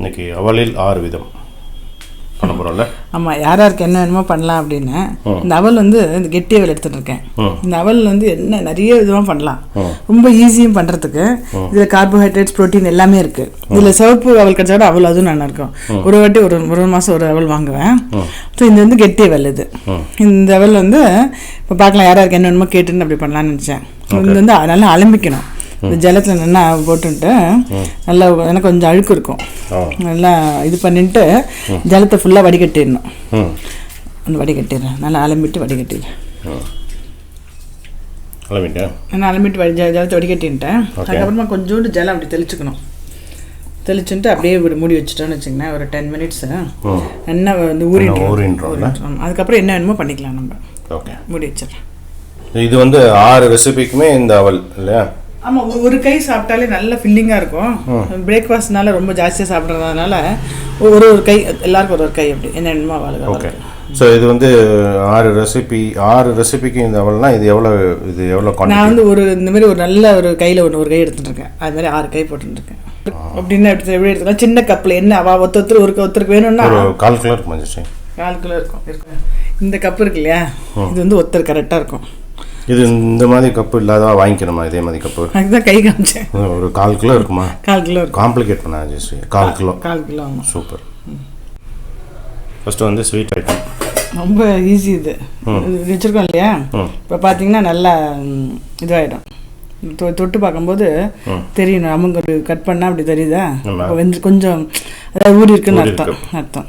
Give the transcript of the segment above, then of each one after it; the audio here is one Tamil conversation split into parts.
இன்றைக்கி அவலில் 6 விதம் பண்ண போகிறோம்ல. ஆமாம், யார் யாருக்கு என்ன வேணுமோ பண்ணலாம் அப்படின்னு. இந்த அவல் வந்து இந்த கெட்டி அவல் எடுத்துகிட்டு இருக்கேன். இந்த அவல் வந்து என்ன நிறைய விதமாக பண்ணலாம், ரொம்ப ஈஸியும் பண்ணுறதுக்கு. இதில் கார்போஹைட்ரேட்ஸ், ப்ரோட்டீன் எல்லாமே இருக்குது. இதில் சிவப்பு அவல் கிடைச்சா கூட அவல் அதுவும் நல்லா இருக்கும். ஒரு வாட்டி ஒரு மாதம் ஒரு அவல் வாங்குவேன். ஸோ இது வந்து கெட்டி அவல். இந்த அவல் வந்து இப்போ பார்க்கலாம், யார் யாருக்கு என்ன வேணுமோ கேட்டுன்னு அப்படி பண்ணலான்னு நினச்சேன். இது வந்து நல்லா அலம்பிக்கணும். இந்த ஜலத்தில் நல்லா போட்டுன்ட்டு நல்லா எனக்கு கொஞ்சம் அழுக்கு இருக்கும், நல்லா இது பண்ணிட்டு ஜலத்தை ஃபுல்லாக வடிகட்டிடணும். அந்த வடிகட்டிடுறேன், நல்லா அலம்பிட்டு வடிகட்டிடுறேன். நான் அலம்பிட்டு ஜலத்தை வடிகட்டின்ட்டேன். அதுக்கப்புறமா கொஞ்சோண்டு ஜலம் அப்படி தெளிச்சுக்கணும். தெளிச்சுட்டு அப்படியே மூடி வச்சுட்டோன்னு வச்சுக்கோங்களேன். ஒரு 10 மினிட்ஸ் நல்லா வந்து ஊறின்றோம். அதுக்கப்புறம் என்ன வேணுமோ பண்ணிக்கலாம் நம்ம. ஓகே, மூடி வச்சிடறேன். இது வந்து 6 ரெசிபிக்குமே இந்த அவல் இல்லையா? ஆமாம், ஒரு கை சாப்பிட்டாலே நல்ல ஃபில்லிங்காக இருக்கும். பிரேக்ஃபாஸ்ட்னால ரொம்ப ஜாஸ்தியாக சாப்பிட்றதுனால ஒரு கை எல்லாருக்கும் ஒரு கை அப்படி என்ன வேணுமோ அவளுக்கு. ஓகே, ஸோ இது வந்து 6 ரெசிபிக்கு இந்த அவல்னா இது எவ்வளோ நான் வந்து இந்த மாதிரி ஒரு நல்ல ஒரு கையில் ஒரு கை எடுத்துகிட்டு இருக்கேன். அது மாதிரி 6 கை போட்டுருக்கேன். அப்படின்னா எப்படி எடுத்துக்கலாம்? சின்ன கப்பில் என்ன ஒருத்தருக்கு வேணும்னா 1/4 கிலோ இருக்கும். 4 கிலோ இருக்கும். இந்த கப்பு இருக்கு இல்லையா, இது வந்து ஒருத்தர் கரெக்டாக இருக்கும். இது இந்த மாதிரி கப்பு இல்லாத வாங்கிக்கணுமா? இதே மாதிரி கப்பு அதுதான் கை காமிச்சேன். ஒரு 1/4 கிலோ இருக்குமா? 1/4 கிலோ இருக்கும். காம்ப்ளிகேட் பண்ண 1/4 கிலோ. 1/4 கிலோ. ஆமாம், சூப்பர். ஃபஸ்ட்டு வந்து ஸ்வீட் ஐட்டம் ரொம்ப ஈஸி. இது வச்சுருக்கோம் இல்லையா, இப்போ பார்த்தீங்கன்னா நல்லா இதுவாகிடும். தொட்டு பார்க்கும்போது தெரியும், நமக்கு ஒரு கட் பண்ணால் அப்படி தெரியுதா, இப்போ கொஞ்சம் அதாவது ஊறி இருக்குன்னு அர்த்தம்.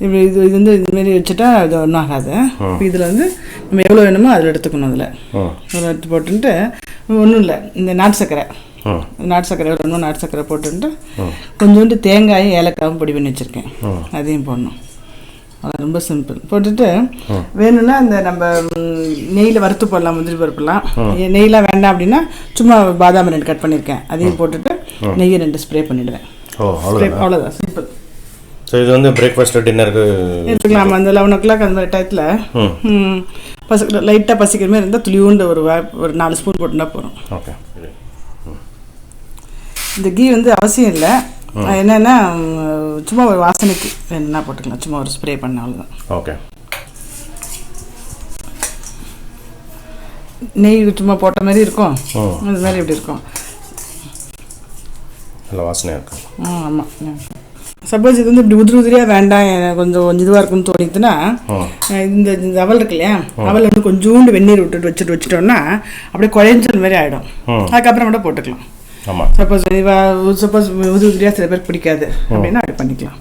இப்படி இது வந்து இதுமாரி வச்சுட்டா அது ஒன்றும் ஆகாது. இப்போ இதில் வந்து நம்ம எவ்வளோ வேணுமோ அதில் எடுத்துக்கணும். அதில் எடுத்து போட்டுன்ட்டு ஒன்றும் இல்லை, இந்த நாட்டு சர்க்கரை வேணுமோ நாட்டு சர்க்கரை போட்டுன்ட்டு கொஞ்சோண்டு தேங்காயும் ஏலக்காயும் பொடி பண்ணி வச்சுருக்கேன், அதையும் போடணும். அது ரொம்ப சிம்பிள். போட்டுட்டு வேணும்னா இந்த நம்ம நெய்யில் வறுத்து போடலாம், முந்திரி பருப்புலாம். நெய்லாம் வேண்டாம் அப்படின்னா சும்மா பாதாம் 2 கட் பண்ணியிருக்கேன், அதையும் போட்டுட்டு நெய்யை 2 ஸ்ப்ரே பண்ணிவிடுவேன். அவ்வளோதான், சிம்பிள். ஸோ இது வந்து பிரேக்ஃபாஸ்ட் டின்னருக்கு எடுத்துக்கலாம். அந்த 11 o'clock அந்த மாதிரி டயத்தில் லைட்டாக பசிக்கிற மாதிரி இருந்தால் துளியூண்டு ஒரு 4 ஸ்பூன் போட்டுனா போகிறோம். ஓகே, இந்த கீ வந்து அவசியம் இல்லை, என்னென்னா சும்மா ஒரு வாசனைக்கு என்ன போட்டுக்கலாம், சும்மா ஒரு ஸ்ப்ரே பண்ண, அவ்வளோதான். ஓகே, நெய் சும்மா போட்ட மாதிரி இருக்கும், அது மாதிரி எப்படி இருக்கும், நல்ல வாசனையாக இருக்கும். ஆமாம். சப்போஸ் இது வந்து இப்படி உதிரியாக வேண்டாம், கொஞ்சம் இதுவாக இருக்குன்னு தோணித்துன்னா இந்த அவல் இருக்கு இல்லையா, அவல் வந்து கொஞ்சோண்டு வெந்நீர் வச்சுட்டோம்னா அப்படியே குழஞ்சல் மாதிரி ஆகிடும். அதுக்கப்புறம் கூட போட்டுக்கலாம். ஆமாம், சப்போஸ் உதிரியாக சில பேருக்கு பிடிக்காது அப்படின்னா அப்படி பண்ணிக்கலாம்.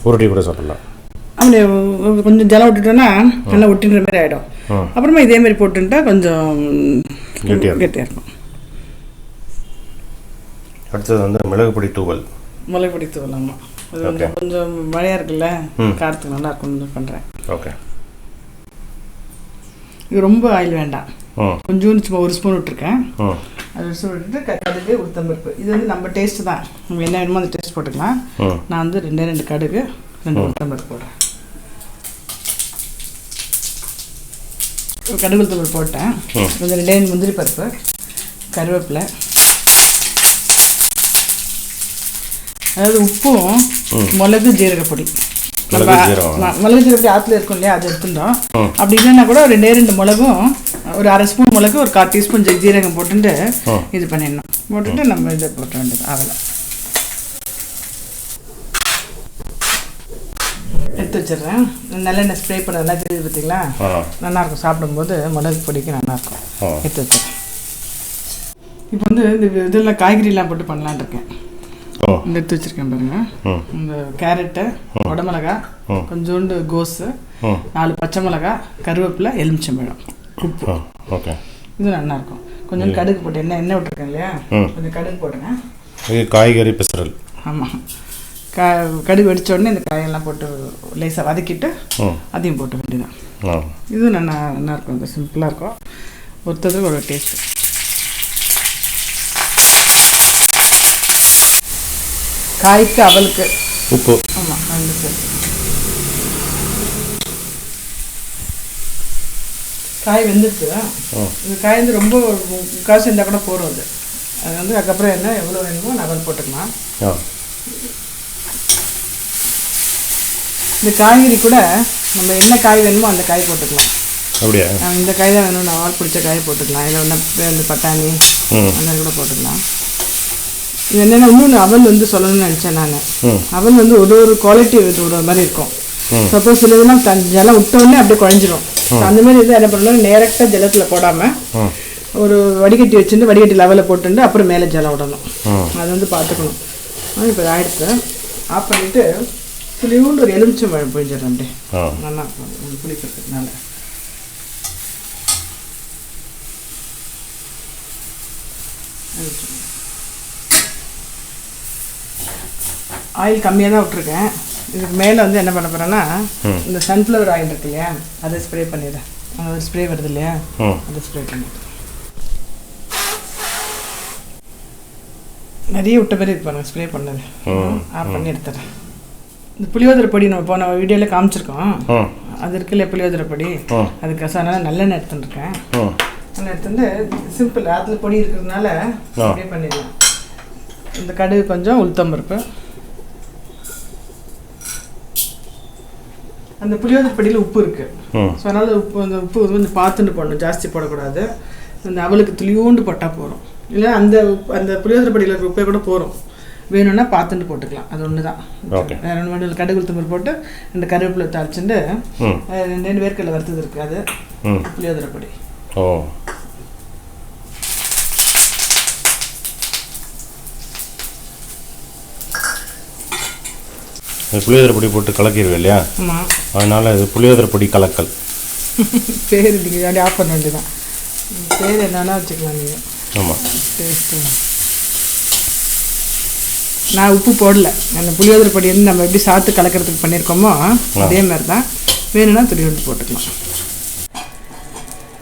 ஒரு டீ கூட சாப்பிடலாம். அப்படி கொஞ்சம் ஜலம் விட்டுட்டோன்னா நல்லா ஒட்டின்ற மாதிரி ஆகிடும். அப்புறமா இதே மாதிரி போட்டுட்டா கொஞ்சம் கெட்டியாக இருக்கும். அடுத்தது வந்து மிளகு பொடி தூவல். ஆமாம், அது வந்து கொஞ்சம் மழையாக இருக்குல்ல, காரத்துக்கு நல்லா இருக்கும்னு பண்ணுறேன். ஓகே, இது ரொம்ப ஆயில் வேண்டாம், கொஞ்சோண்டு சும்மா 1 ஸ்பூன் விட்டுருக்கேன். அது 1 ஸ்பூன் விட்டுட்டு கடுகு, உளுத்தம்பருப்பு. இது வந்து நம்ம டேஸ்ட்டு தான், நம்ம என்ன வேணுமோ அந்த டேஸ்ட் போட்டுக்கலாம். நான் வந்து 2 கடுகு 2 உளுத்தம்பருப்பு போடுறேன். கடுகு உளுத்தம்பருப்பு போட்டேன். கொஞ்சம் 2 முந்திரி பருப்பு, கருவேப்பிலை, அதாவது உப்பும் மிளகு ஜீரகப்பொடி. மிளகு ஜீரகப்பொடி ஆற்றுல இருக்கும் இல்லையா, அது எடுத்துட்டோம். அப்படி இல்லைன்னா கூட 2 மிளகும், ஒரு 1/2 ஸ்பூன் மிளகு, ஒரு 1/4 டீஸ்பூன் ஜீரகம் போட்டுட்டு இது பண்ணிடணும். போட்டுட்டு நம்ம இதை போட்ட வேண்டியது. அவலை எடுத்து வச்சிடுறேன். நல்லெண்ணெய் ஸ்ப்ரே பண்ண நல்லா தெரியுது பார்த்தீங்களா, நல்லாயிருக்கும். சாப்பிடும்போது மிளகு பொடிக்கு நல்லாயிருக்கும். எடுத்து வச்சிடுறேன். இப்போ வந்து இந்த இதெல்லாம் காய்கறிலாம் போட்டு பண்ணலான் இருக்கேன். எடுத்து வச்சிருக்கேன் பாருங்க. இந்த கேரட்டு, உடமிளகா, கொஞ்சோண்டு கோஸு, 4 பச்சை மிளகா, கருவேப்பிலை, எலுமிச்சம்பழம், உப்பு. ஓகே, இது நல்லா இருக்கும். கொஞ்சம் கடுகு போட்டு எண்ணெய் விட்டுருக்கேன் இல்லையா, கொஞ்சம் கடுகு போட்டுங்க. காய்கறி பெசரல். ஆமாம், கடுகு வெடிச்ச உடனே இந்த காயெல்லாம் போட்டு லேசாக வதக்கிட்டு அதையும் போட்டு வேண்டியதான். இதுவும் நல்லா இருக்கும். இது சிம்பிளாக இருக்கும், ஒருத்தருக்கு ஒரு டேஸ்ட்டு. காய்க்கு அவலுக்கு உப்பு. ஆமாம், நல்ல சரி. காய் வெந்துடுச்சு. இந்த காய் வந்து ரொம்ப காசு இருந்தால் கூட போகிறோம். அது வந்து அதுக்கப்புறம் என்ன எவ்வளோ வேணுமோ அவல் போட்டுக்கலாம். இந்த காய்கறி கூட நம்ம என்ன காய் வேணுமோ அந்த காய் போட்டுக்கலாம். அப்படியா? இந்த காய் தான் வேணும், நான் பிடிச்ச காய் போட்டுக்கலாம். இதில் ஒன்று இந்த பட்டாணி அந்த மாதிரி கூட போட்டுக்கலாம். இது என்னென்னா இன்னொன்று அவல் வந்து சொல்லணும்னு நினச்சேன் நான். அவல் வந்து ஒரு குவாலிட்டி ஒரு மாதிரி இருக்கும். சப்போஸ் சில இதெல்லாம் ஜலம் விட்டோடனே அப்படியே குழஞ்சிரும். அந்த மாதிரி இது என்ன பண்ணணும், டேரெக்டாக ஜலத்தில் போடாமல் ஒரு வடிகட்டி வச்சுட்டு வடிகட்டி லெவலில் போட்டுட்டு அப்புறம் மேலே ஜலம் விடணும். அது வந்து பார்த்துக்கணும். இப்போ ஆயிடுத்து ஆஃப் பண்ணிவிட்டு புளியூண்டு ஒரு எலுமிச்சம் பழம் பிழிஞ்சிடறேன். அப்படியே நல்லா இருக்கும் புளிக்கிறதுனால. ஆயில் கம்மியாக தான் விட்ருக்கேன். இதுக்கு மேலே வந்து என்ன பண்ண போகிறேன்னா இந்த சன்ஃப்ளவர் ஆயில் இருக்கு இல்லையா, அதை ஸ்ப்ரே பண்ணிடுறேன். ஒரு ஸ்ப்ரே வருது இல்லையா, அதை ஸ்ப்ரே பண்ணிடுறேன். நிறைய விட்ட பேர் இது பாருங்கள் ஸ்ப்ரே பண்ணது. ஆஃப் பண்ணி எடுத்துறேன். இந்த புளியோதரை பொடி நம்ம போன வீடியோவில் காமிச்சிருக்கோம். அது இருக்குல்ல புளியோதரை பொடி, அதுக்கு அதனால் நல்லெண்ணெய் எடுத்துட்டுருக்கேன். நல்லெண்ணெய் எடுத்துட்டு சிம்பிள் அதில் பொடி இருக்கிறதுனால அப்படியே பண்ணிடலாம். இந்த கடுகு கொஞ்சம் உளுத்தம்பருப்பு. அந்த புளியோதரை பொடியில் உப்பு இருக்குது. ஸோ அதனால் அந்த உப்பு வந்து பார்த்துட்டு போடணும், ஜாஸ்தி போடக்கூடாது. அந்த அவளுக்கு துளியூண்டு போட்டால் போகிறோம். இல்லை அந்த புளியோதரை பொடியில் இருக்கிற உப்பே கூட போகிறோம். வேணும்னா பார்த்துட்டு போட்டுக்கலாம். அது ஒன்று தான். வேறு ஒன்று வேணும். கடுகு உளுத்தம்பருப்பு போட்டு 2 கருவேப்பிலை தாளிச்சுட்டு 2 வேர்க்கடலை வறுத்தது இருக்குது, அது புளியோதரை பொடி. புளியோதரை பொடி போட்டு கலக்கிடுவேன் இல்லையா? ஆமாம். அதனால் இது புளியோதரை பொடி கலக்கல் பேர் நீங்கள் அப்படி ஆஃப் பண்ண வேண்டியதான். பேர் என்னன்னா வச்சுக்கலாம் நீங்கள். ஆமாம். டேஸ்ட்டு நான் உப்பு போடல. அந்த புளியோதரை பொடி வந்து நம்ம எப்படி சாத்து கலக்கிறதுக்கு பண்ணியிருக்கோமோ அதே மாதிரி தான். வேணும்னா துளியூண்டு போட்டுக்கலாம்.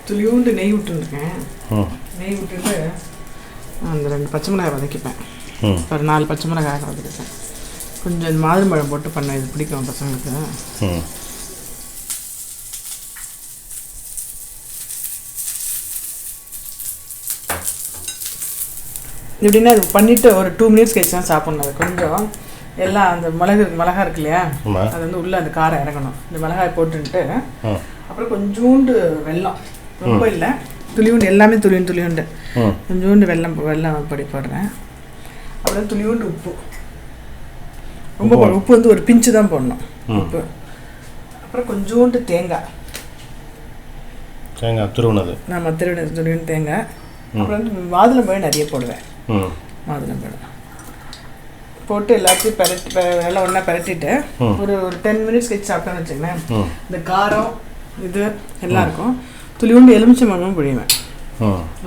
துளியூண்டு நெய் விட்டுருக்கேன். நெய் விட்டுட்டு அந்த 2 பச்சை மிளகாய் வதக்கிப்பேன். ஒரு 4 பச்சை மிளகாய் வதக்கிப்பேன். கொஞ்சம் மாதுளம்பழம் போட்டு பண்ணேன், இது பிடிக்கும் பசங்களுக்கு. எப்படின்னா இது பண்ணிவிட்டு ஒரு 2 மினிட்ஸ் கழிச்சு தான் சாப்பிட்ணும். அது கொஞ்சம் எல்லாம் அந்த மிளகா இருக்கு இல்லையா, அது வந்து உள்ளே அந்த காரம் இறங்கணும். இந்த மிளகாய் போட்டுன்ட்டு அப்புறம் கொஞ்சோண்டு வெல்லம், ரொம்ப இல்லை, துளியூண்டு, எல்லாமே துளியூண்டு கொஞ்சோண்டு வெல்லம் பொடி போடுறேன். அப்புறம் துளியூண்டு உப்பு, ரொம்ப உப்பு வந்து ஒரு பிஞ்சு தான் போடணும் உப்பு. அப்புறம் கொஞ்சோண்டு தேங்காய் துருவனது, நான் துருவின தேங்காய். அப்புறம் வந்து மாதுளம்பழம் நிறைய போடுவேன். மாதுளம்பழம் போட்டு எல்லாத்தையும் எல்லாம் ஒன்றா பரட்டிட்டு ஒரு 10 மினிட்ஸ் கழிச்சு சாப்பிட்டோன்னு வச்சுக்கோங்களேன், இந்த காரம் இது எல்லாம் இருக்கும். துளியூண்டு எலுமிச்சம்பழமும் புழிவேன்.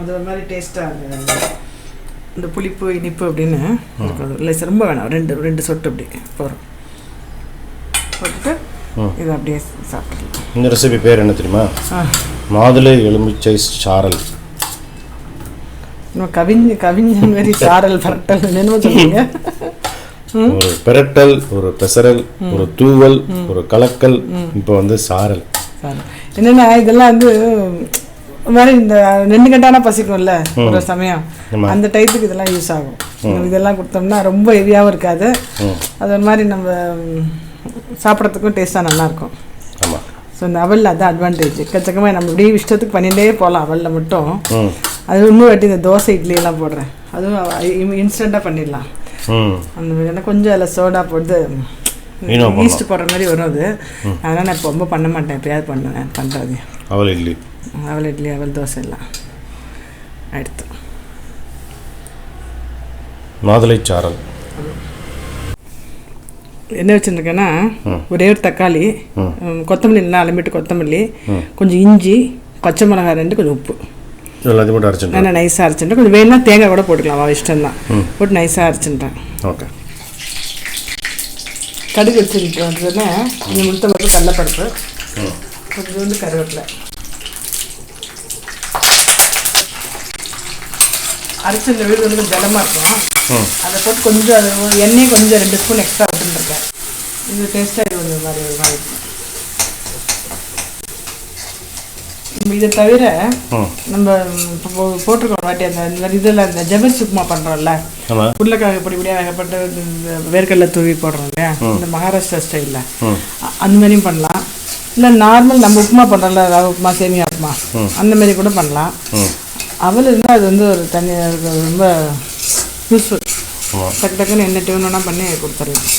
அது ஒரு மாதிரி டேஸ்ட்டாக இருந்தது. இந்த புளிப்பு இனிப்பு அப்படின்னு இருக்கும். இல்லை ரொம்ப வேணாம், 2 சொட்டு அப்படி போகிறோம். போட்டுட்டு இதை அப்படியே சாப்பிடலாம். இந்த ரெசிபி பேர் என்ன தெரியுமா? மாதுளை எலுமிச்சை சாரல். இன்னும் கவிஞ மாதிரி சாரல் பரட்டல் என்னமோ சொல்லுங்க. ஒரு பெரட்டல், ஒரு பெசரல், ஒரு தூவல், ஒரு கலக்கல், இப்போ வந்து சாரல். என்னென்னா இதெல்லாம் வந்து மாதிரி இந்த 2 கட்டானா பசிக்கும்ல ஒரு சமயம், அந்த டைத்துக்கு இதெல்லாம் யூஸ் ஆகும். இதெல்லாம் கொடுத்தோம்னா ரொம்ப ஹெவியாகவும் இருக்காது. அது ஒரு மாதிரி நம்ம சாப்பிட்றதுக்கும் டேஸ்ட்டாக நல்லாயிருக்கும். ஆமாம். ஸோ இந்த அவலில் அதான் அட்வான்டேஜ். எக்கச்சக்கமாக நம்ம இப்படி இஷ்டத்துக்கு பண்ணிகிட்டே போகலாம் அவலில் மட்டும். அது இன்னும் வாட்டி இந்த தோசை இட்லி எல்லாம் போடுறேன், அதுவும் இன்ஸ்டண்ட்டாக பண்ணிடலாம். அந்த மாதிரி கொஞ்சம் அதில் சோடா போட்டு ஈஸ்ட் போடுற மாதிரி வரும் அது. அதனால் நான் இப்போ ரொம்ப பண்ண மாட்டேன், எப்பயாவது பண்ணுறது. அவல் இட்லி, அவல் தோசை எல்லாம் எடுத்து மாதுளை சாரல். என்ன வச்சுருக்கேன்னா ஒரே ஒரு தக்காளி, கொத்தமல்லி நல்லா அலம்பிட்டு கொத்தமல்லி, கொஞ்சம் இஞ்சி, பச்சை மிளகாய் 2, கொஞ்சம் உப்பு, எல்லாத்தையும் போட்டு அரைச்சிட்டேன். நான் நைஸாக அரைச்சிட்டேன். கொஞ்சம் வேணும்னா தேங்காய் கூட போட்டுக்கலாம், அவள் இஷ்டம் தான். போட்டு நைஸாக அரைச்சிட்டேன். ஓகே. கடுகு வச்சுட்டு வந்ததுன்னா கொஞ்சம் உளுத்தம்பருப்பு, கடலைப்பருப்பு, கொஞ்சோண்டு கருவேப்பிலை, அரைச்சி இந்த வீடு வந்து கொஞ்சம் ஜலமாக இருக்கும், அதை போட்டு கொஞ்சம் அது எண்ணெய் கொஞ்சம் 2 ஸ்பூன் எக்ஸ்ட்ரா விட்டுருக்கேன். இது டேஸ்ட்டாக இது ஒரு மாதிரி இருக்கும். இதை தவிர நம்ம போட்டிருக்கோம் வாட்டி அந்த இதில் அந்த ஜெபர்சி உப்புமா பண்ணுறோம்ல, உருளைக்கிழங்கு பொடி பொடியாக வேகப்பட்டு வேர்க்கடலை தூவி போடுறோம் இல்லையா, இந்த மகாராஷ்டிரா ஸ்டைலில் அந்த மாதிரியும் பண்ணலாம். இல்லை நார்மல் நம்ம உப்புமா பண்ணுறோம்ல, ரவை உப்புமா சேமியா உப்புமா அந்த மாதிரி கூட பண்ணலாம். அவல் இருந்தால் அது வந்து ஒரு தனி ரொம்ப யூஸ்ஃபுல். டக்கு டக்குன்னு என்ன டியூனா பண்ணி கொடுத்துடலாம்,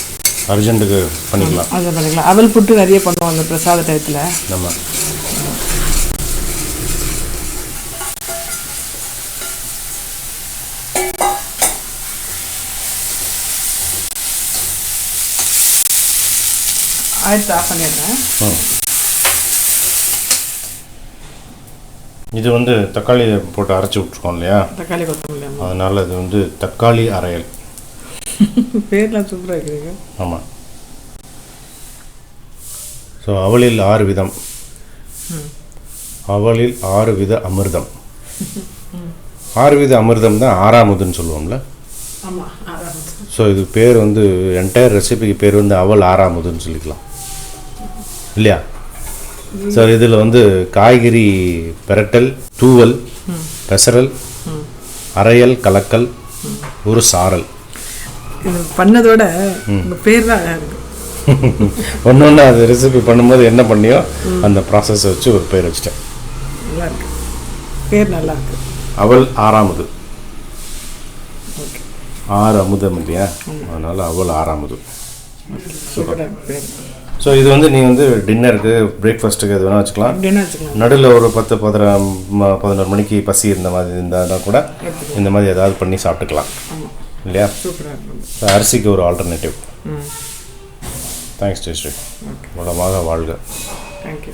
அர்ஜென்ட்டுக்கு பண்ணிக்கலாம். அதை பண்ணிக்கலாம். அவல் புட்டு நிறைய பண்ணுவோம் அந்த பிரசாத டயத்தில். நம்ம ஆயிடுச்சு, ஆஃப் பண்ணிடுறேன். இது வந்து தக்காளி போட்டு அரைச்சி விட்ருக்கோம் இல்லையா, தக்காளி கொத்தமல்லி. அதனால் இது வந்து தக்காளி அரையல். பேர்லாம் சூப்பராக இருக்குதுங்க. ஆமாம். ஸோ அவலில் 6 விதம், அவலில் 6 வித அமிர்தம். 6 வித அமிர்தம் தான் ஆறாமுதுன்னு சொல்லுவோம்ல. ஆமாம். ஸோ இது பேர் வந்து என்டையர் ரெசிபிக்கு பேர் வந்து அவல் ஆறாமுதுன்னு சொல்லிக்கலாம் இல்லையா. ஸோ இதில் வந்து காய்கறி பெரட்டல், தூவல், பெசரல், அரையல், கலக்கல், ஒரு சாரல். இது பண்ணதோட உங்கள் பேர் தான் இருக்குது. ஒன்று ஒன்று அது ரெசிபி பண்ணும்போது என்ன பண்ணியோ அந்த ப்ராசஸை வச்சு ஒரு பேர் வச்சுட்டேன். நல்லா இருக்கு, பேர் நல்லா இருக்கு. அவல் ஆறாமுது, 6 அமுதம் இல்லையா, அதனால் அவல் ஆறாமுது. சூப்பராக பேர். ஸோ இது வந்து நீ வந்து டின்னருக்கு, பிரேக்ஃபாஸ்ட்டுக்கு எது வேணால் வச்சுக்கலாம். நடுவில் ஒரு 10-11 மணிக்கு பசி இருந்த மாதிரி இருந்தால் கூட இந்த மாதிரி ஏதாவது பண்ணி சாப்பிட்டுக்கலாம் இல்லையா. அரிசிக்கு ஒரு ஆல்டர்னேட்டிவ். தேங்க்ஸ் ஜெயஸ்ரீ. வளமாக வாழ்க. தேங்க்யூ.